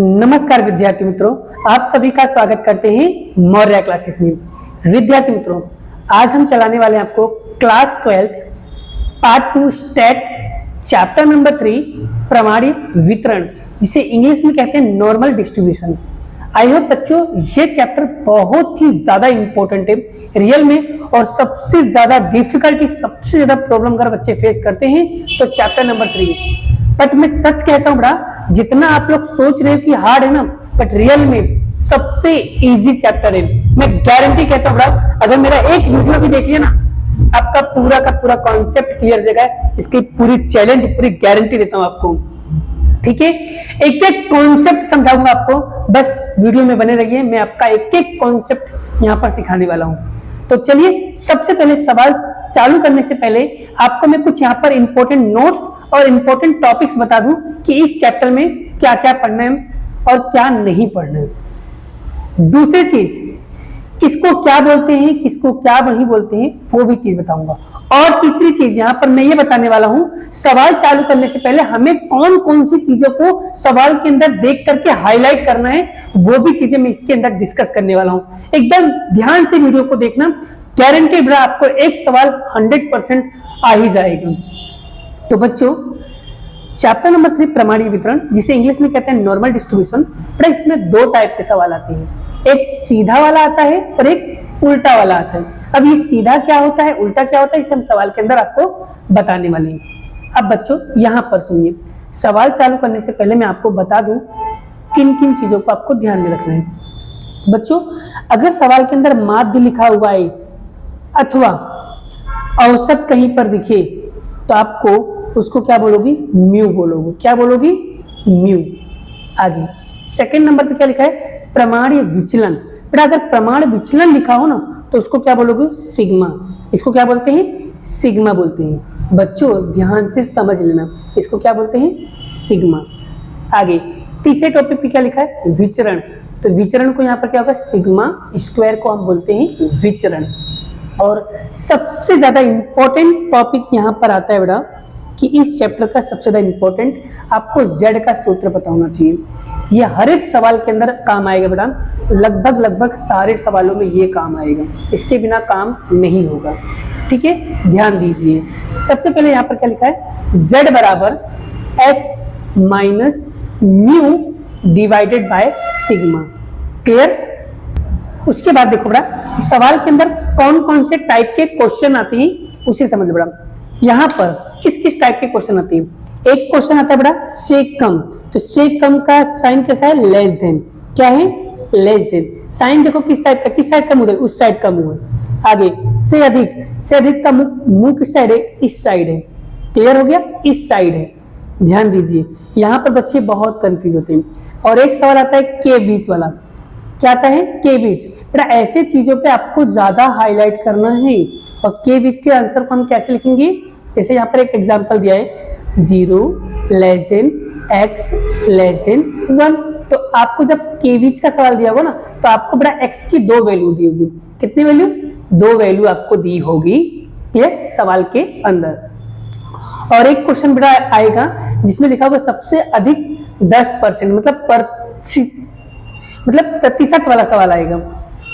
नमस्कार विद्यार्थी मित्रों, आप सभी का स्वागत करते हैं मौर्य क्लासेस में। विद्यार्थी मित्रों, आज हम चलाने वाले हैं आपको class 12 part 2 stat chapter number 3 प्रमाणित वितरण, जिसे इंग्लिश में कहते हैं नॉर्मल डिस्ट्रीब्यूशन। आई होप बच्चों ये चैप्टर बहुत ही ज्यादा इंपॉर्टेंट है रियल में, और सबसे ज्यादा डिफिकल्टी, सबसे ज्यादा प्रॉब्लम अगर बच्चे फेस करते हैं तो चैप्टर नंबर 3। बट मैं सच कहता हूं बड़ा, जितना आप लोग सोच रहे हो कि हार्ड है ना, बट रियल में सबसे इजी चैप्टर है। मैं गारंटी कहता हूं बड़ा, अगर मेरा एक वीडियो भी देख लिया ना, आपका पूरा का पूरा कॉन्सेप्ट क्लियर हो जाएगा। इसकी पूरी चैलेंज, पूरी गारंटी देता हूं आपको। ठीक है, एक एक कॉन्सेप्ट समझाऊंगा आपको, बस वीडियो में बने रहिए। मैं आपका एक एक कॉन्सेप्ट यहां पर सिखाने वाला हूं। तो चलिए, सबसे पहले सवाल चालू करने से पहले आपको मैं कुछ यहाँ पर इंपॉर्टेंट नोट्स और इंपॉर्टेंट टॉपिक्स बता दूं कि इस चैप्टर में क्या क्या पढ़ना है और क्या नहीं पढ़ना है। दूसरी चीज, किसको क्या बोलते हैं, किसको क्या नहीं बोलते हैं, वो भी चीज बताऊंगा। और तीसरी चीज यहां पर मैं ये बताने वाला हूं, सवाल चालू करने से पहले हमें कौन कौन सी चीजों को सवाल के अंदर देख करके हाईलाइट करना है, वो भी चीजें मैं इसके अंदर डिस्कस करने वाला हूं। एकदम ध्यान से वीडियो को देखना, गारंटी बड़ा आपको एक सवाल 100% आ ही जाएगा। तो बच्चों, चैप्टर नंबर 3 प्रमाणित वितरण, जिसे इंग्लिश में कहते हैं नॉर्मल डिस्ट्रीब्यूशन, बड़ा इसमें दो टाइप के सवाल आते हैं। एक सीधा वाला आता है और एक उल्टा वाला आता है। अब ये सीधा क्या होता है, उल्टा क्या होता है, इसे हम सवाल के अंदर आपको बताने वाले हैं। अब बच्चों यहां पर सुनिए, सवाल चालू करने से पहले मैं आपको बता दूं किन किन चीजों को आपको ध्यान में रखना है। बच्चों, अगर सवाल के अंदर माध्य लिखा हुआ है अथवा औसत कहीं पर दिखे तो आपको उसको क्या बोलोगी, म्यू बोलोगे। क्या बोलोगी, म्यू। आगे सेकंड नंबर पे क्या लिखा है, प्रमाणीय विचलन। बेटा अगर प्रमाण विचलन लिखा हो ना तो उसको क्या बोलोगे, सिग्मा। इसको क्या बोलते हैं, सिग्मा बोलते हैं। बच्चों ध्यान से समझ लेना, इसको क्या बोलते हैं, सिग्मा। आगे तीसरे टॉपिक पे क्या लिखा है, विचरण। तो विचरण को यहाँ पर क्या होगा, सिग्मा स्क्वायर को हम बोलते हैं विचरण। और सबसे ज्यादा इंपॉर्टेंट टॉपिक यहाँ पर आता है बेटा, कि इस चैप्टर का सबसे ज्यादा इंपॉर्टेंट, आपको जेड का सूत्र पता होना चाहिए। ये हर एक सवाल के अंदर काम आएगा बेटा, लगभग सारे सवालों में ये काम आएगा, इसके बिना काम नहीं होगा। ठीक है, ध्यान दीजिए। सबसे पहले यहाँ पर क्या लिखा है, z बराबर x minus mu divided by sigma. Clear. उसके बाद देखो बेटा, सवाल के अंदर कौन कौन से टाइप के क्वेश्चन आते हैं उसे समझ बेटा। यहाँ पर किस किस टाइप के क्वेश्चन आते हैं। एक क्वेश्चन आता है बेटा से कम, तो से कम का साइन कैसा है, लेस देन। क्या है, लेस देन। साइन देखो किस टाइप का, किस साइड का मुंह है, उस साइड का मुंह है। आगे से अधिक का मुंह किस साइड है, इस साइड है। क्लियर हो गया, इस साइड है। ध्यान दीजिए, यहाँ पर बच्चे बहुत कंफ्यूज होते हैं। और एक सवाल आता है के बीच वाला। क्या आता है, के बीच। बेटा ऐसे चीजों पे आपको ज्यादा हाईलाइट करना है, और के बीच के आंसर को हम कैसे लिखेंगे, जैसे यहाँ पर एक एग्जांपल दिया है, 0 less than x less than 1। तो आपको जब के बीच का सवाल दिया होगा ना, तो आपको बड़ा x की 2 वैल्यू दी होगी। कितनी वैल्यू, 2 वैल्यू आपको दी होगी ये सवाल के अंदर। और एक क्वेश्चन बड़ा आएगा जिसमें लिखा होगा सबसे अधिक 10%, मतलब प्रतिशत वाला सवाल आएगा,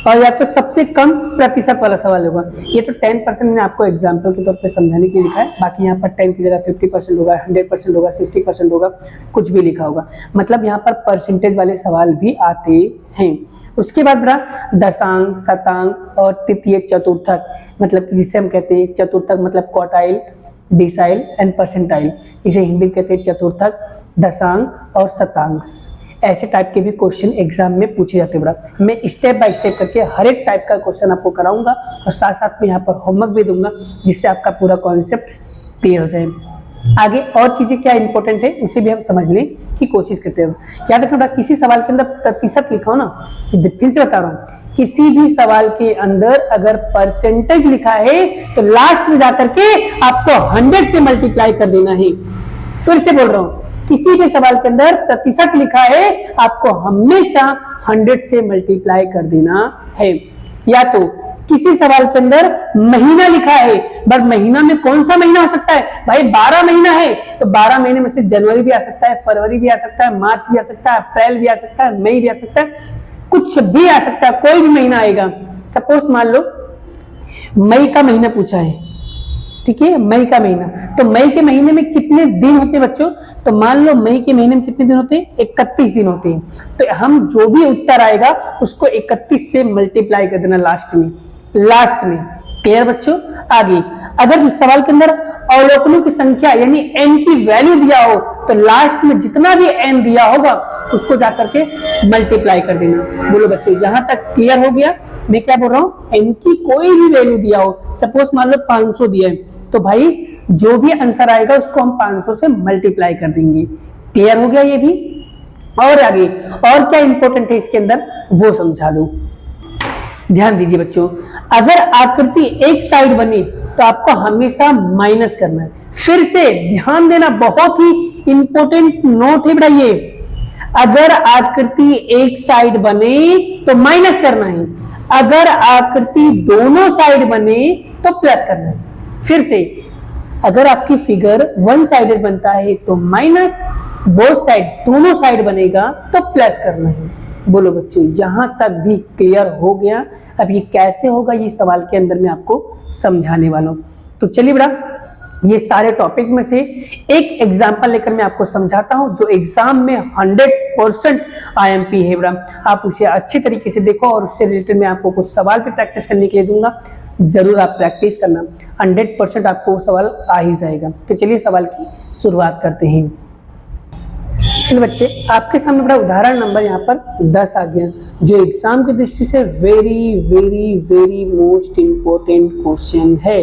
और या तो सबसे कम प्रतिशत वाला सवाल होगा। ये तो 10% मैंने आपको एग्जांपल के तौर पे समझाने के लिए लिखा है, बाकी यहाँ पर 10 की जगह 50% होगा, 100% होगा, 60% होगा, कुछ भी लिखा होगा। मतलब यहाँ पर परसेंटेज वाले सवाल भी आते हैं। उसके बाद बड़ा दशांक, शतांक और तृतीय चतुर्थक, मतलब जिसे हम कहते हैं चतुर्थक, मतलब क्वार्टाइल, डिसाइल एंड परसेंटाइल। इसे हिंदी में कहते हैं चतुर्थक, दशांक और शतांश। ऐसे टाइप के भी क्वेश्चन एग्जाम में पूछे जाते हैं बड़ा। मैं स्टेप बाय स्टेप करके हर एक टाइप का क्वेश्चन आपको कराऊंगा, और साथ साथ में यहाँ पर होमवर्क भी दूंगा, जिससे आपका पूरा कॉन्सेप्ट क्लियर हो जाए। आगे और चीजें क्या इंपॉर्टेंट है उसे भी हम समझने की कोशिश करते हैं। याद रखना, किसी सवाल के अंदर प्रतिशत लिखा हो ना, फिर से बता रहा हूँ, किसी भी सवाल के अंदर अगर परसेंटेज लिखा है तो लास्ट में जाकर के आपको 100 से मल्टीप्लाई कर देना है। फिर से बोल रहा हूँ, किसी भी सवाल के अंदर प्रतिशत लिखा है, आपको हमेशा 100 से मल्टीप्लाई कर देना है। या तो किसी सवाल के अंदर महीना लिखा है, बट महीना में कौन सा महीना हो सकता है भाई, 12 महीना है, तो 12 महीने में से जनवरी भी आ सकता है, फरवरी भी आ सकता है, मार्च भी आ सकता है, अप्रैल भी आ सकता है, मई भी आ सकता है, कुछ भी आ सकता है, कोई भी महीना आएगा। सपोज मान लो मई का महीना पूछा है, ठीक है, मई का महीना, तो मई के महीने में कितने दिन होते हैं बच्चों, तो मान लो मई के महीने में कितने दिन होते हैं, 31 दिन होते हैं। तो हम जो भी उत्तर आएगा उसको 31 से मल्टीप्लाई कर देना लास्ट में। क्लियर बच्चों। आगे अगर सवाल के अंदर अवलोकनों की संख्या यानी n की वैल्यू दिया हो तो लास्ट में जितना भी n दिया होगा उसको जाकर के मल्टीप्लाई कर देना। बोलो बच्चों, यहां तक क्लियर हो गया। मैं क्या बोल रहा हूं, n की कोई भी वैल्यू दिया हो, सपोज मान लो 500 दिया है, तो भाई जो भी आंसर आएगा उसको हम 500 से मल्टीप्लाई कर देंगे। क्लियर हो गया ये भी। और आगे और क्या इंपॉर्टेंट है इसके अंदर वो समझा दो। ध्यान दीजिए बच्चों, अगर आकृति एक साइड बनी तो आपको हमेशा माइनस करना है। फिर से ध्यान देना, बहुत ही इंपॉर्टेंट नोट है बेटा ये। अगर आकृति एक साइड बने तो माइनस करना है, अगर आकृति दोनों साइड बने तो प्लस करना है। फिर से अगर आपकी फिगर वन साइडेड बनता है तो माइनस, बोथ साइड दोनों साइड बनेगा तो प्लस करना है। बोलो बच्चों, यहां तक भी क्लियर हो गया। अब ये कैसे होगा ये सवाल के अंदर मैं आपको समझाने वाला हूं। तो चलिए बेटा, ये सारे टॉपिक में से एक एग्जांपल लेकर मैं आपको समझाता हूं जो एग्जाम में 100% IMP है बेटा। आप उसे अच्छी तरीके से देखो और उससे रिलेटेड मैं आपको कुछ सवाल पे प्रैक्टिस करने के लिए दूंगा। जरूर आप प्रैक्टिस करना, 100% आपको वो सवाल आ ही जाएगा। तो चलिए सवाल की शुरुआत करते हैं। चलिए बच्चे, आपके सामने बड़ा उदाहरण नंबर यहाँ पर 10 आ गया, जो एग्जाम की दृष्टि से very very very most important question है।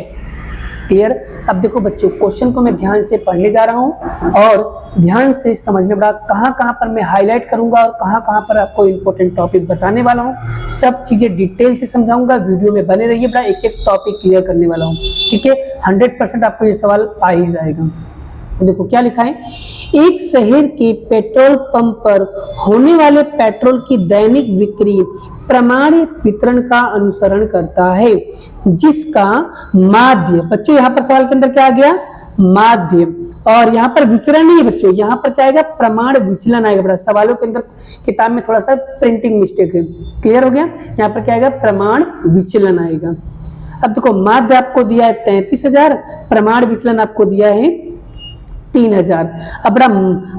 क्लियर। अब देखो बच्चों, क्वेश्चन को मैं ध्यान से पढ़ने जा रहा हूँ और ध्यान से समझने बड़ा कहाँ पर मैं हाईलाइट करूंगा और कहाँ पर आपको इंपॉर्टेंट टॉपिक बताने वाला हूँ। सब चीजें डिटेल से समझाऊंगा, वीडियो में बने रहिए बड़ा, एक एक टॉपिक क्लियर करने वाला हूँ। ठीक है, 100% आपको ये सवाल आ ही जाएगा। देखो क्या लिखा है, एक शहर के पेट्रोल पंप पर होने वाले पेट्रोल की दैनिक बिक्री प्रमाणित वितरण का अनुसरण करता है, जिसका माध्य, बच्चों यहाँ पर सवाल के अंदर क्या आ गया, माध्य, और यहाँ पर विचलन नहीं है बच्चों, यहाँ पर क्या आएगा, प्रमाण विचलन आएगा। बड़ा सवालों के अंदर किताब में थोड़ा सा प्रिंटिंग मिस्टेक है। क्लियर हो गया। यहाँ पर क्या आएगा, प्रमाण विचलन आएगा। अब देखो, माध्य आपको दिया है 33,000, प्रमाण विचलन आपको दिया है 3,000। अब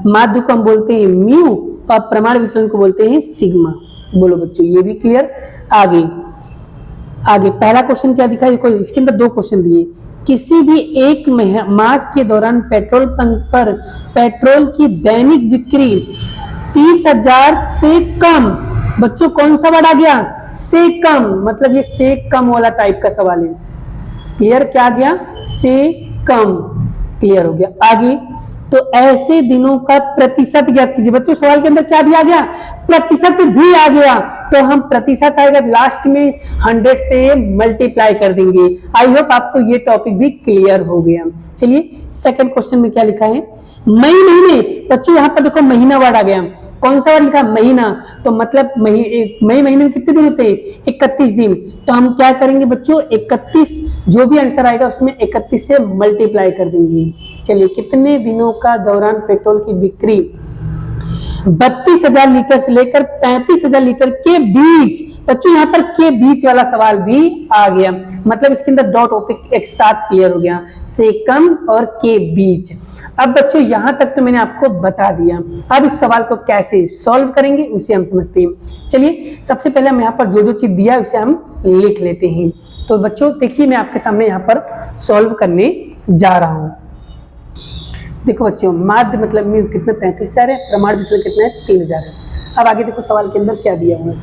माध्य को हम बोलते हैं म्यू और प्रमाण विचलन को बोलते हैं सिग्मा। बोलो बच्चों, ये भी क्लियर। आगे पहला क्वेश्चन क्या दिखा है, देखो इसके अंदर दो क्वेश्चन दिए। किसी भी एक मास के दौरान पेट्रोल पंप पर पेट्रोल की दैनिक बिक्री 30,000 से कम, बच्चों कौन सा वर्ड आ गया, से कम, मतलब ये से कम वाला टाइप का सवाल है। क्लियर, क्या गया, से कम। क्लियर हो गया। आगे, तो ऐसे दिनों का प्रतिशत ज्ञात कीजिए। बच्चों सवाल के अंदर क्या दिया गया, प्रतिशत भी आ गया, तो हम प्रतिशत आएगा लास्ट में 100 से मल्टीप्लाई कर देंगे। आई होप आपको ये टॉपिक भी क्लियर हो गया। चलिए सेकंड क्वेश्चन में क्या लिखा है, मई महीने, बच्चों यहाँ पर देखो महीना वर्ड आ गया, कौन सा वर्ड लिखा, महीना, तो मतलब मई महीने में कितने दिन होते हैं, 31 दिन। तो हम क्या करेंगे बच्चों, 31, जो भी आंसर आएगा उसमें 31 से मल्टीप्लाई कर देंगे। चलिए, कितने दिनों का दौरान पेट्रोल की बिक्री 32,000 लीटर से लेकर 35,000 लीटर के बीच। बच्चों यहाँ पर के बीच वाला सवाल भी आ गया, मतलब इसके अंदर दो टॉपिक एक साथ क्लियर हो गया, से कम और के बीच। अब बच्चों यहां तक तो मैंने आपको बता दिया, अब इस सवाल को कैसे सॉल्व करेंगे उसे हम समझते हैं। चलिए, सबसे पहले हम यहाँ पर जो चीज दिया है उसे हम लिख लेते हैं। तो बच्चों देखिए, मैं आपके सामने यहाँ पर सॉल्व करने जा रहा हूं। देखो बच्चों, माध्य मतलब म्यू कितना 33,000 है, प्रमाण विचलन कितना है 3,000 है। अब आगे देखो सवाल के अंदर क्या दिया हुआ है,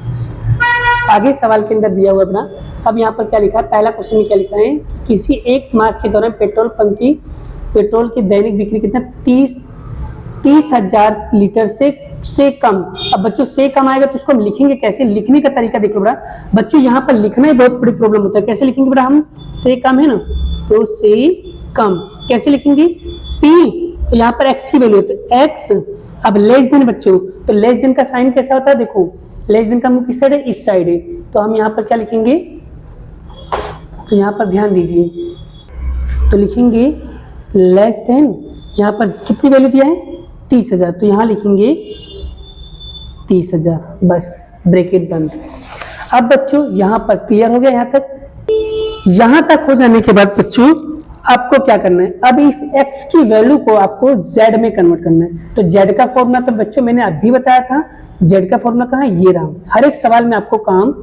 आगे सवाल के अंदर दिया हुआ अपना। अब यहाँ पर क्या लिखा है, पहला क्वेश्चन में क्या लिखा है, किसी एक मास के दौरान पेट्रोल पंप की पेट्रोल की दैनिक बिक्री कितना 30,000 लीटर से कम। अब बच्चों से कम आएगा तो उसको हम लिखेंगे कैसे, लिखने का तरीका देख लो बड़ा बच्चों, यहाँ पर लिखना ही बहुत बड़ी प्रॉब्लम होता है। कैसे लिखेंगे बड़ा, हम से कम है ना, तो से कम कैसे लिखेंगे, पी, तो यहाँ पर एक्स की वैल्यू है तो एक्स। अब लेस देन बच्चों, तो लेस देन का साइन कैसा होता है, देखो लेस देन का मुंह किस साइड है, इस साइड है, तो हम यहाँ पर क्या लिखेंगे तो यहाँ पर ध्यान दीजिए, तो लिखेंगे लेस देन, यहाँ पर कितनी वैल्यू दिया है 30,000, तो यहाँ लिखेंगे 30,000, बस ब्रैकेट बंद। अब बच्चों यहाँ पर क्लियर हो गया यहाँ तक हो जाने के बाद बच्चों आपको क्या करना है, अब इस x की वैल्यू को आपको z में कन्वर्ट करना है। तो z का फॉर्मूला तो बच्चों मैंने अभी बताया था, z का फॉर्मूला कहाँ है, ये रहा, हर एक सवाल में आपको काम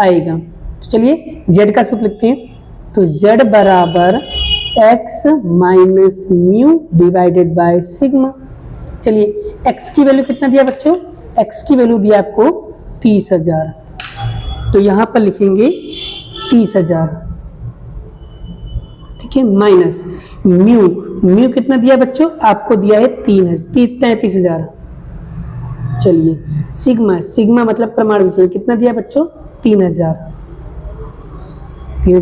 आएगा। तो चलिए z का सूत्र लिखते हैं, तो z बराबर x minus mu divided by sigma. चलिए x की वैल्यू कितना दिया बच्चों, x की वैल्यू दिया आपको 30,000, तो यहाँ पर लिखेंगे 30,000, ठीक है, माइनस म्यू कितना दिया बच्चों, आपको दिया है 33,000। चलिए सिग्मा मतलब प्रमाण विचलन कितना दिया बच्चों, 3,000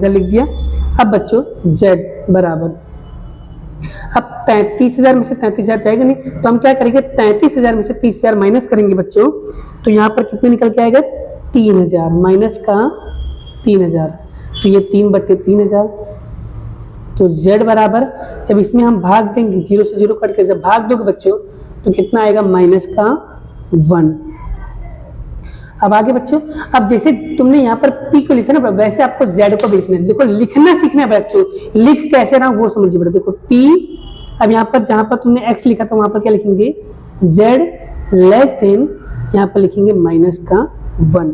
लिख दिया। अब बच्चों z बराबर, अब 33,000 में से 33,000 जाएगा नहीं, तो हम क्या करेंगे, 33,000 में से 30,000 माइनस करेंगे बच्चों, तो यहाँ पर कितने निकल के आएगा, 3,000 माइनस का 3,000, तो ये 3/3000। तो z बराबर, जब इसमें हम भाग देंगे, 0 से 0 कट के जब भाग दोगे बच्चों, तो कितना आएगा, माइनस का 1। अब आगे बच्चों, अब जैसे तुमने यहाँ पर p को लिखा ना, वैसे आपको z को भी लिखना है। देखो लिखना सीखना है बच्चों, लिख कैसे रहा वो समझिए बेटा। देखो p, अब यहाँ पर जहां पर तुमने x लिखा था वहां पर क्या लिखेंगे, z लेस देन, यहाँ पर लिखेंगे माइनस का 1।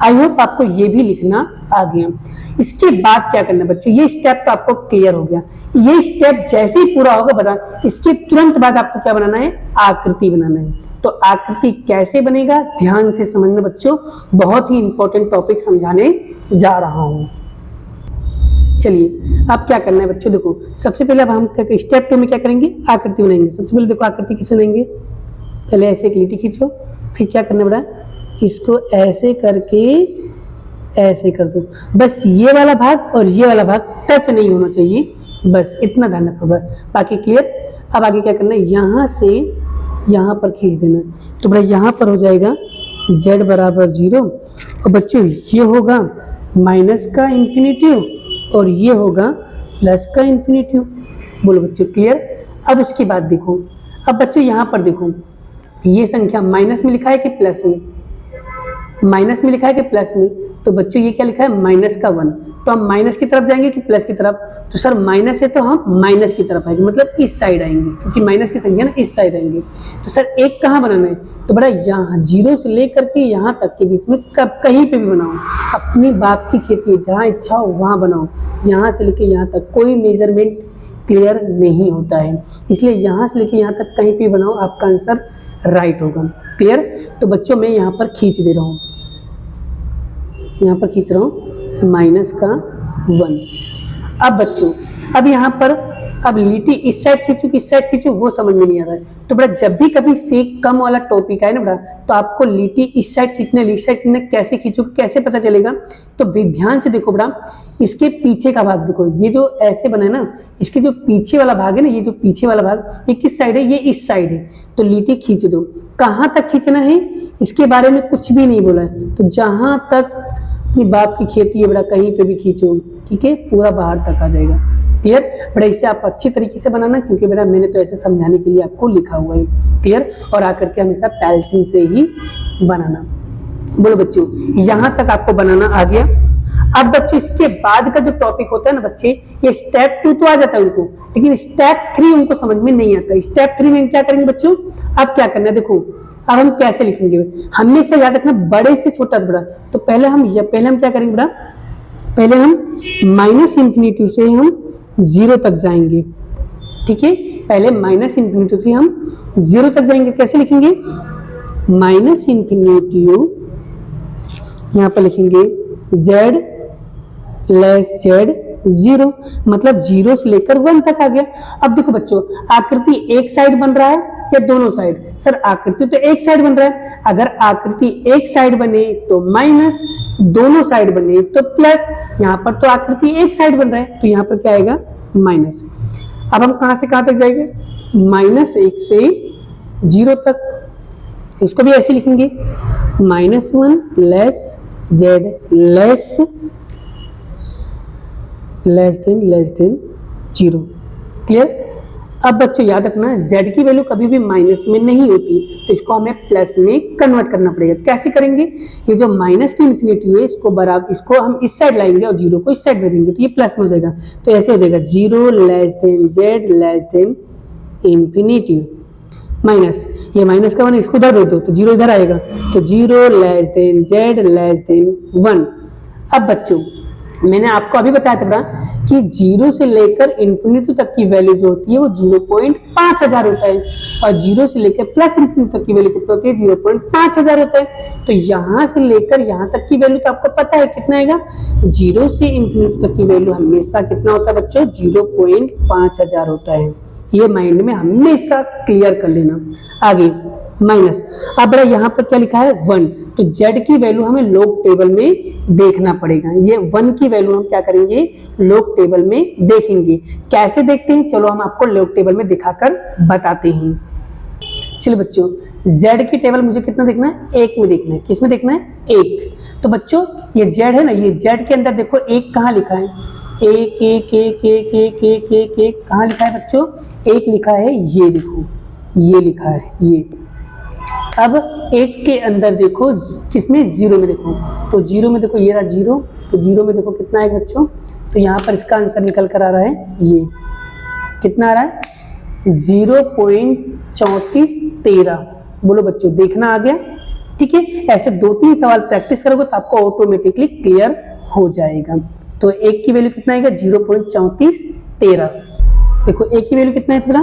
आई होप आपको ये भी लिखना आ गया। इसके बाद क्या करना है बच्चों, ये स्टेप तो आपको क्लियर हो गया। ये स्टेप जैसे ही पूरा होगा बता, इसके तुरंत बाद आपको क्या बनाना है, आकृति बनाना है। तो आकृति कैसे बनेगा, ध्यान से समझना बच्चों, बहुत ही इंपॉर्टेंट टॉपिक समझाने जा रहा हूं। चलिए अब क्या करना है बच्चों, देखो सबसे पहले अब हम स्टेप 2 में क्या करेंगे, आकृति बनाएंगे। सबसे पहले देखो आकृति किसे बनाएंगे, पहले ऐसे एक लिटी खींचो, फिर क्या करना है बेटा, इसको ऐसे करके ऐसे कर दो, बस ये वाला भाग और ये वाला भाग टच नहीं होना चाहिए, बस इतना ध्यान रखो, बाकी क्लियर। अब आगे क्या करना है, यहाँ से यहाँ पर खींच देना, तो बेटा यहाँ पर हो जाएगा z बराबर 0, और बच्चों ये होगा माइनस का इंफिनिटिव और ये होगा प्लस का इंफिनिटिव। बोलो बच्चों क्लियर। अब उसके बाद देखो, अब बच्चों यहाँ पर देखो, ये संख्या माइनस में लिखा है कि प्लस में, माइनस में लिखा है कि प्लस में, तो बच्चों ये क्या लिखा है, माइनस का 1, तो हम माइनस की तरफ जाएंगे कि प्लस की तरफ, तो सर माइनस है तो हम माइनस की तरफ आएंगे, मतलब इस साइड आएंगे, क्योंकि माइनस की संख्या ना इस साइड आएंगे। तो सर एक कहाँ बनाना है, तो बड़ा यहाँ 0 से लेकर के यहाँ तक के बीच में कहीं पे भी बनाओ, अपनी बाप की खेती है, जहाँ इच्छा हो वहाँ बनाओ, यहाँ से लेके यहाँ तक कोई मेजरमेंट क्लियर नहीं होता है, इसलिए यहाँ से लेके यहाँ तक कहीं पे बनाओ, आपका आंसर राइट होगा। क्लियर। तो बच्चों मैं यहाँ पर खींच दे रहा हूँ, यहाँ पर खींच रहा हूँ माइनस का 1। अब बच्चों अब यहाँ पर अब लिटी इस साइड खींचू कि इस साइड खींचू वो समझ में नहीं आ रहा है, तो बेटा जब भी कभी सेक कम वाला टॉपिक आए ना बेटा, तो आपको लिटी इस साइड खींचना इस साइड खींचना कैसे खींचू कैसे पता चलेगा, तो ध्यान से देखो बेटा, इसके पीछे का भाग देखो, ये जो ऐसे बना है ना, इसके जो पीछे वाला भाग है ना, ये जो पीछे वाला भाग ये किस साइड है, ये इस साइड है, तो लिटी खींच दो। कहाँ तक खींचना है इसके बारे में कुछ भी नहीं बोला है, तो जहां तक अपनी बाप की खेती है बेटा कहीं पे भी खींचो, ठीक है, पूरा बाहर तक आ जाएगा। क्लियर बेटा, इसे आप अच्छी तरीके से बनाना, क्योंकि बेटा मैंने तो ऐसे समझाने के लिए आपको लिखा हुआ है। क्लियर। और आकर के हमेशा पेंसिल से ही बनाना। बोलो बच्चों यहां तक आपको बनाना आ गया। अब बच्चों इसके बाद का जो टॉपिक होता है ना बच्चे, ये स्टेप 2 तो आ जाता है उनको, लेकिन स्टेप 3 उनको समझ में नहीं आता। स्टेप 3 में क्या करेंगे बच्चों, अब क्या करना है देखो, अब हम कैसे लिखेंगे, हमेशा याद रखना बड़े से छोटा बड़ा। तो पहले हम क्या करेंगे बेटा, पहले हम माइनस इंफिनिटी से हम 0 तक जाएंगे, ठीक है, पहले माइनस इंफिनिटी से हम 0 तक जाएंगे। कैसे लिखेंगे, माइनस इंफिनिटी, यहाँ पर लिखेंगे z लेस z 0, मतलब 0 से लेकर 1 तक आ गया। अब देखो बच्चों आकृति एक साइड बन रहा है या दोनों साइड, सर आकृति तो एक साइड बन रहा है, अगर आकृति एक साइड बने तो माइनस, दोनों साइड बने तो प्लस, यहाँ पर तो आकृति एक साइड बन रहा है तो यहाँ पर क्या आएगा माइनस। अब हम कहां से कहां तक जाएंगे, -1 से 0 तक, इसको भी ऐसे लिखेंगे -1 less z less less than 0। Clear. अब बच्चों याद रखना z की वैल्यू कभी भी माइनस में नहीं होती, तो इसको हमें प्लस में कन्वर्ट करना पड़ेगा। कैसे करेंगे, ये जो माइनस की इन्फिनिटी है इसको बराबर, इसको हम इस साइड लाएंगे और 0 को इस साइड में देंगे, तो ये प्लस में हो जाएगा। तो ऐसे हो जाएगा 0 less than z less than infinity minus, ये माइनस का वन इसको उधर दे दो तो 0 इधर आएगा, तो 0 less than z less than 1। अब बच्चों मैंने आपको अभी बताया था कि 0 से लेकर इन्फिनिटी तक की वैल्यू जो होती है वो 0.5000 होता है, और 0 से लेकर प्लस इन्फिनिटी तक की वैल्यू कितना होती है 0.5000 होता है। तो यहां से लेकर यहां तक की वैल्यू तो आपको पता है कितना आएगा, 0 से इन्फिनिटी तक की वैल्यू हमेशा कितना होता है बच्चों, 0.5000 होता है। ये माइंड में हमेशा क्लियर कर लेना। आगे माइनस, अब यहाँ पर क्या लिखा है 1, तो z की वैल्यू हमें लॉग टेबल में देखना पड़ेगा। ये 1 की वैल्यू हम क्या करेंगे, लॉग टेबल में देखेंगे। कैसे देखते हैं, चलो हम आपको लॉग टेबल में दिखाकर बताते हैं। चलिए बच्चों, z की टेबल मुझे कितना देखना है, 1 में देखना है। किस में देखना है, 1। तो बच्चों ये z है ना, ये z के अंदर देखो 1 कहाँ लिखा है, 1 1 1 1 1 1 1 1 कहाँ लिखा है बच्चों, 1 लिखा है, ये देखो ये लिखा है ये। अब 1 के अंदर देखो किसमें, 0 में देखो, तो 0 में देखो ये रहा 0, तो 0 में देखो कितना है बच्चों, तो यहाँ पर इसका आंसर निकल कर आ रहा है, ये कितना आ रहा है 0.3413। बोलो बच्चों देखना आ गया, ठीक है। ऐसे 2-3 सवाल प्रैक्टिस करोगे तो आपको ऑटोमेटिकली क्लियर हो जाएगा। तो 1 की वैल्यू कितना आएगा 0.3413। देखो 1 की वैल्यू कितना है थोड़ा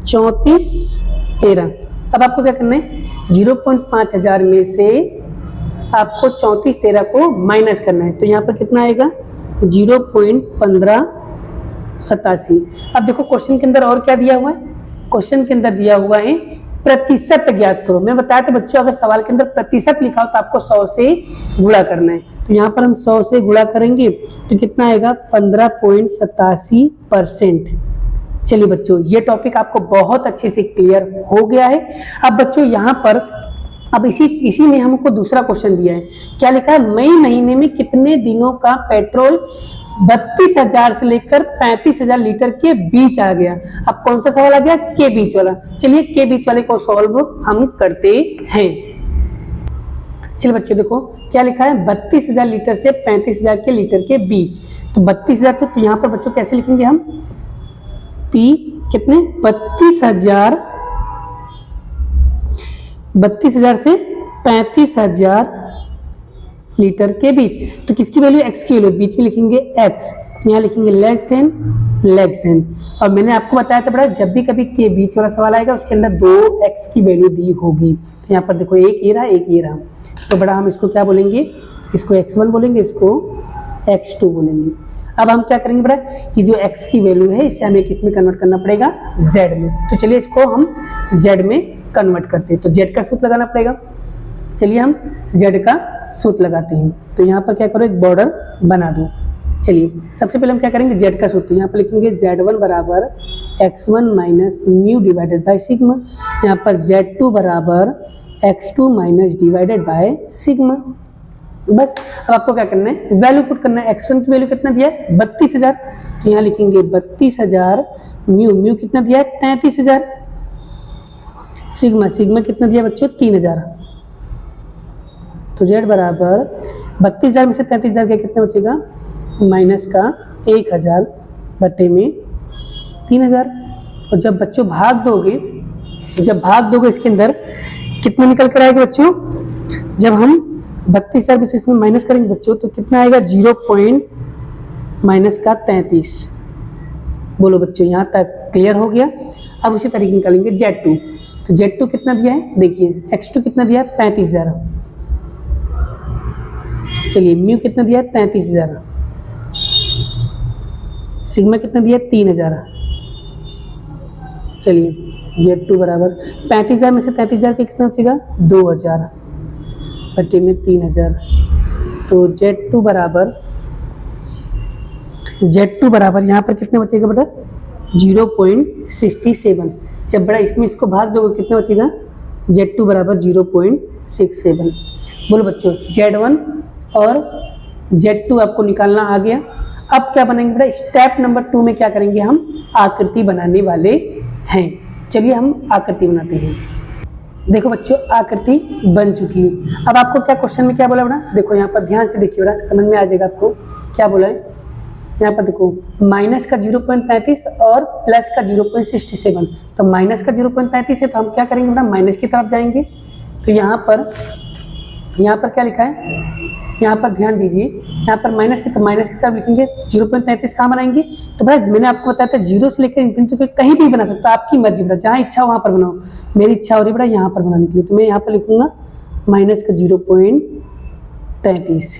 3413। अब आपको क्या करना है, 0.5000 में से आपको 3413 को माइनस करना है, तो यहाँ पर कितना आएगा 0.1587। अब देखो क्वेश्चन के अंदर और क्या दिया हुआ है, क्वेश्चन के अंदर दिया हुआ है प्रतिशत ज्ञात करो। मैं बताया था बच्चों अगर सवाल के अंदर प्रतिशत लिखा हो तो आपको 100 से गुणा करना है, तो यहाँ पर हम 100 से गुणा करेंगे तो कितना आएगा 15.87%। चलिए बच्चों ये टॉपिक आपको बहुत अच्छे से क्लियर हो गया है। अब बच्चों यहाँ पर अब इसी में हमको दूसरा क्वेश्चन दिया है, क्या लिखा है, मई महीने में कितने दिनों का पेट्रोल 32,000 से लेकर 35,000 लीटर के बीच आ गया। अब कौन सा सवाल आ गया, के बीच वाला। चलिए के बीच वाले को सॉल्व हम करते हैं। चलिए बच्चों देखो क्या लिखा है, 32,000 लीटर से 35,000 के लीटर के बीच, तो 32,000 से, तो यहाँ पर बच्चों कैसे लिखेंगे हम, पी कितने 32,000 से 35,000 लीटर के बीच, तो किसकी वैल्यू, एक्स की वैल्यू, बीच में लिखेंगे एक्स, यहाँ लिखेंगे लेस देन। और मैंने आपको बताया था बड़ा, जब भी कभी के बीच वाला सवाल आएगा उसके अंदर 2 एक्स की वैल्यू दी होगी। तो यहाँ पर देखो एक ये रहा एक ये रहा, तो बड़ा हम इसको क्या बोलेंगे, इसको x1 बोलेंगे, इसको x2 बोलेंगे। अब हम क्या करेंगे बड़ा, ये जो x की वैल्यू है इसे हमें किस में कन्वर्ट करना पड़ेगा, z में। तो चलिए इसको हम z में कन्वर्ट करते हैं, तो z का सूत्र लगाना पड़ेगा। चलिए हम z का सूत्र लगाते हैं, तो यहाँ पर क्या करो, एक बॉर्डर बना दो। चलिए सबसे पहले हम क्या करेंगे, z का सूत्र, यहाँ पर लिखेंगे z1 बराबर x1 minus mu divided by sigma, यहाँ पर z2 बराबर x2 minus divided by sigma. बस अब आपको क्या करना है, वैल्यू पुट करना है। x1 की वैल्यू कितना दिया है 32,000, तो यहाँ लिखेंगे 32,000, म्यू कितना दिया है 33,000, सिग्मा कितना दिया बच्चों 3,000। तो z बराबर 32,000 में से 33,000 का कितना बचेगा, माइनस का 1,000 बटे में 3,000। और जब बच्चों भाग दोगे इसके अंदर कितना निकल कर आएगा बच्चों, जब हम 32,000 में से इसमें माइनस करेंगे बच्चों तो कितना आएगा 0.33। बोलो बच्चों यहाँ तक क्लियर हो गया। अब उसी तरीके निकालेंगे Z2, तो Z2 कितना दिया है देखिए, x2 कितना दिया है 35,000, चलिए म्यू कितना दिया है 33,000, सिग्मा कितना दिया है 3,000। चलिए Z2 बराबर 35,000 में से 33,000 का कितना बचेगा 2,000 बटे में 3,000। तो Z2 बराबर यहाँ पर कितना बचेगा बेटा 0.67। जब बड़ा इसमें इसको भाग दोगे कितना बचेगा, Z2 बराबर 0.67। बोलो बच्चों Z1 और Z2 आपको निकालना आ गया। अब क्या बनाएंगे बेटा, स्टेप नंबर 2 में क्या करेंगे, हम आकृति बनाने वाले हैं। चलिए हम आकृति बनाते हैं। देखो बच्चों, आकृति बन चुकी है। अब आपको क्या क्वेश्चन में क्या बोला बेटा, देखो यहाँ पर ध्यान से देखिए बेटा, समझ में आ जाएगा आपको क्या बोला है। यहाँ पर देखो माइनस का 0.33 और प्लस का 0.67, तो माइनस का 0.33 है तो हम क्या करेंगे बेटा, माइनस की तरफ जाएंगे। तो यहाँ पर क्या लिखा है, यहाँ पर ध्यान दीजिए, यहाँ पर माइनस की, तो माइनस की तरफ लिखेंगे। 0.33 कहाँ बनाएंगे, तो भाई मैंने आपको बताया था 0 से लेकर इन्फिनिटी तक कहीं भी बना सकता, आपकी मर्जी बेटा, जहाँ इच्छा हो वहाँ पर बनाओ। मेरी इच्छा हो रही बेटा यहाँ पर बनाने के लिए, तो मैं यहाँ पर लिखूंगा माइनस का 0.33।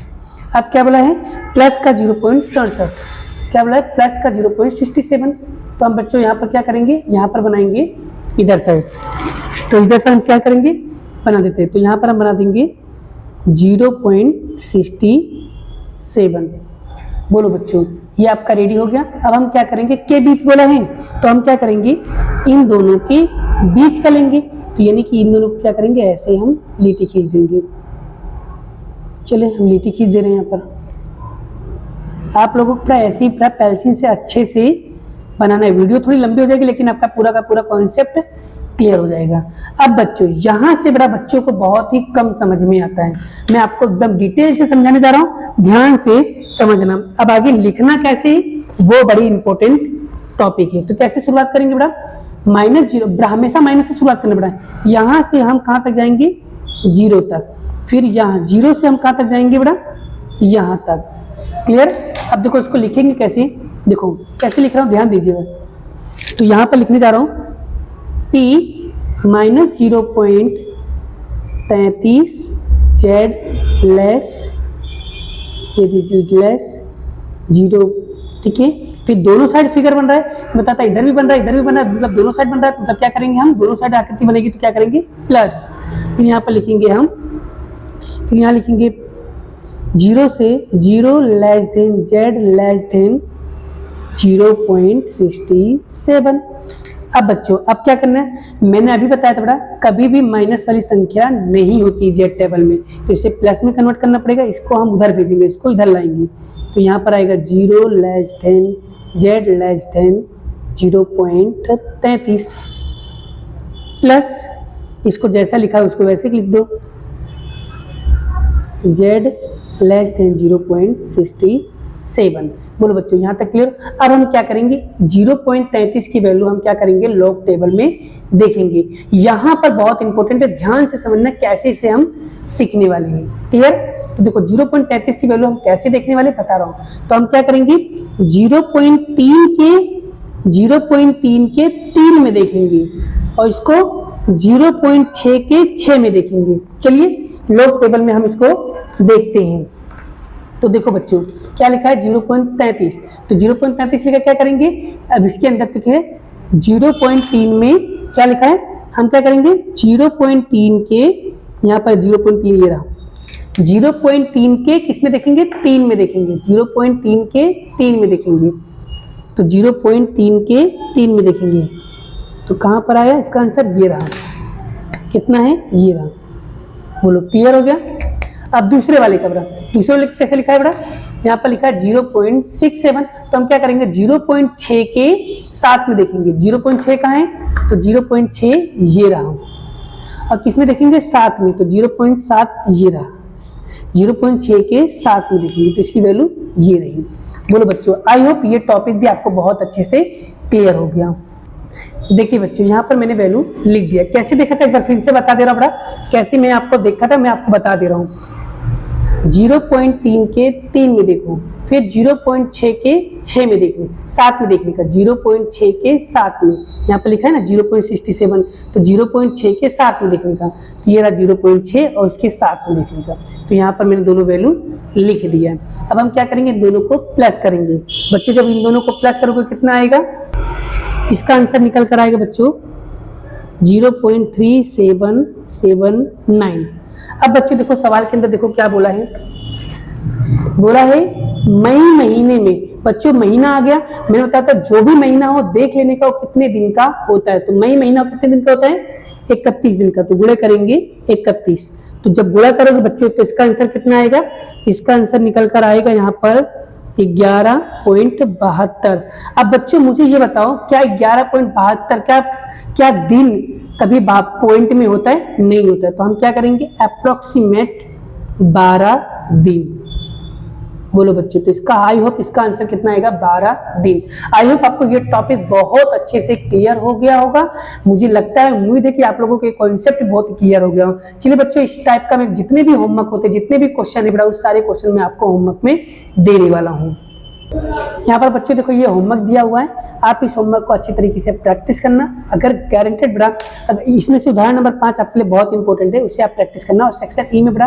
अब क्या बोला है, प्लस का 0.67, क्या बोला है, प्लस का 0.67। तो हम बच्चों यहाँ पर क्या करेंगे, यहाँ पर बनाएंगे इधर साइड, तो इधर से हम क्या करेंगे, बना देते हैं। तो यहाँ पर हम बना देंगे 0.67। बोलो बच्चों, ये आपका रेडी हो गया। अब हम क्या करेंगे, के बीच बोला है तो हम क्या करेंगे, इन दोनों के बीच का लेंगे, तो यानी कि इन दोनों को क्या करेंगे, ऐसे हम लीटी खींच देंगे। चले हम लीटी खींच दे रहे हैं यहाँ पर। आप लोगों को ऐसे ही पेंसिल से अच्छे से बनाना है। वीडियो थोड़ी लंबी हो जाएगी लेकिन आपका पूरा का पूरा कॉन्सेप्ट क्लियर हो जाएगा। अब बच्चों यहाँ से बड़ा बच्चों को बहुत ही कम समझ में आता है, मैं आपको एकदम डिटेल से समझाने जा रहा हूँ, ध्यान से समझना। अब आगे लिखना कैसे, वो बड़ी इंपॉर्टेंट टॉपिक है। तो कैसे शुरुआत करेंगे बेटा, -0, हमेशा माइनस से शुरुआत करना बेटा। यहाँ से हम कहाँ तक जाएंगे, 0 तक, फिर यहाँ 0 से हम कहाँ तक जाएंगे बेटा, यहाँ तक। क्लियर। अब देखो इसको लिखेंगे कैसे, देखो कैसे लिख रहा हूँ, ध्यान दीजिएगा। तो यहाँ पर लिखने जा रहा हूँ P माइनस 0.33 Z लेस 0, ठीक है। फिर दोनों साइड फिगर बन रहा है, बताता इधर भी बन रहा है इधर भी बन रहा है, मतलब दोनों साइड बन रहा है। मतलब क्या करेंगे हम, दोनों साइड आकृति बनेगी तो क्या करेंगे, प्लस। फिर यहाँ पर लिखेंगे हम, फिर यहाँ लिखेंगे 0 से 0 less than Z less than 0.67। अब बच्चों अब क्या करना है, मैंने अभी बताया था बेटा, कभी भी माइनस वाली संख्या नहीं होती जेड टेबल में, तो इसे प्लस में कन्वर्ट करना पड़ेगा। इसको हम उधर भेजेंगे, इसको इधर लाएंगे, तो यहाँ पर आएगा 0 less than Z less than 0.33 plus, इसको जैसा लिखा है उसको वैसे लिख दो, जेड लेस देन 0.67। बोलो बच्चों यहाँ तक क्लियर। अब हम क्या करेंगे, 0.33 की वैल्यू हम क्या करेंगे, लॉग टेबल में देखेंगे। यहाँ पर बहुत इंपॉर्टेंट है, ध्यान से समझना कैसे इसे हम सीखने वाले हैं। क्लियर। तो देखो 0.33 की वैल्यू हम कैसे देखने वाले बता रहा हूँ। तो हम क्या करेंगे, 0.3 के 3 में देखेंगे और इसको 0.6 के 6 में देखेंगे। चलिए लॉग टेबल में हम इसको देखते हैं। तो देखो बच्चों क्या लिखा है, 0.33, तो 0.33 लिखा, क्या करेंगे, अब इसके अंदर लिखे है 0.3 में क्या लिखा है, हम क्या करेंगे 0.3 के, यहाँ पर 0.3 ये रहा, 0.3 के किस में देखेंगे, 3 में देखेंगे, 0.3 के 3 में देखेंगे, तो 0.3 के 3 में देखेंगे। तो कहाँ पर आया इसका आंसर, ये रहा, कितना है, ये रहा। बोलो क्लियर हो गया। अब दूसरे वाले का बड़ा, दूसरे वाले कैसे लिखा है बड़ा, यहाँ पर लिखा है 0.67, तो हम क्या करेंगे 0.6 के 7 में देखेंगे। 0.6 कहाँ है, तो 0.6 ये रहा, और किस में देखेंगे, 7 में, तो 0.7 ये रहा, 0.6 के 7 में देखेंगे, तो इसकी वैल्यू ये रही। बोलो बच्चों आई होप ये टॉपिक भी आपको बहुत अच्छे से क्लियर हो गया। देखिए बच्चों यहाँ पर मैंने वैल्यू लिख दिया, कैसे देखा था एक बार फिर से बता दे रहा हूँ बड़ा, कैसे मैं आपको देखा था मैं आपको बता दे रहा हूँ। 0.3 के 3 में देखो, फिर 0.6 के 6 में देखने, 7 में देखने का, 0.6 के 7 में, यहाँ पर लिखा है ना 0.67, तो 0.6 के 7 में देखने का, तो ये रहा 0.6 और उसके 7 में देखने का। तो यहाँ पर मैंने दोनों वैल्यू लिख दिया है। अब हम क्या करेंगे, इन दोनों को प्लस करेंगे। बच्चे जब इन दोनों को प्लस करोगे कितना आएगा, इसका आंसर निकल कर आएगा बच्चों 0.3779। अब बच्चों देखो सवाल के अंदर देखो क्या बोला है, बोला है मई महीने में। बच्चों महीना आ गया, मैंने बताया था जो भी महीना हो देख लेने का वो कितने दिन का होता है। तो मई महीना कितने दिन का होता है, 31 दिन का, तो गुणे करेंगे 31। तो जब गुणा करोगे बच्चे तो इसका आंसर कितना आएगा, इसका आंसर निकल कर आएगा यहाँ पर 11.72। अब बच्चों मुझे ये बताओ, क्या 11.72 क्या दिन कभी पॉइंट में होता है? नहीं होता है। तो हम क्या करेंगे, अप्रोक्सीमेट 12 दिन। बोलो बच्चों, तो इसका आई होप इसका आंसर कितना आएगा? 12 दिन। आई होप आपको ये टॉपिक बहुत अच्छे से क्लियर हो गया होगा। मुझे लगता है, उम्मीद है कि आप लोगों के कॉन्सेप्ट बहुत क्लियर हो गया हो। चलिए बच्चों, इस टाइप का मैं जितने भी होमवर्क होते, जितने भी क्वेश्चन है, उस सारे क्वेश्चन मैं आपको होमवर्क में देने वाला हूँ। यहाँ पर बच्चों देखो, ये होमवर्क दिया हुआ है, आप इस होमवर्क को अच्छी तरीके से प्रैक्टिस करना। अगर गारंटेड बेटा, इसमें से उदाहरण नंबर 5 आपके लिए बहुत इंपॉर्टेंट है, उसे आप प्रैक्टिस करना। और सेक्शन ई में बेटा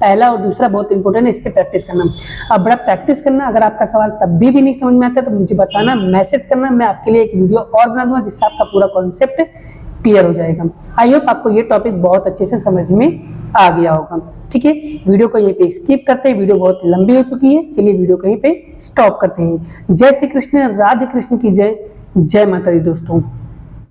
पहला और दूसरा बहुत इंपॉर्टेंट है, इस पर प्रैक्टिस करना। अब बड़ा प्रैक्टिस करना। अगर आपका सवाल तब भी नहीं समझ में आता तो मुझे बताना, मैसेज करना, मैं आपके लिए एक वीडियो और बना दूंगा जिससे आपका पूरा कॉन्सेप्ट क्लियर हो जाएगा। आई होप आपको ये टॉपिक बहुत अच्छे से समझ में आ गया होगा। ठीक है, वीडियो को यहीं पे स्किप करते हैं, वीडियो बहुत लंबी हो चुकी है। चलिए वीडियो कहीं पे स्टॉप करते हैं। जय श्री कृष्ण, राधे कृष्ण की जय, जय माता दी दोस्तों।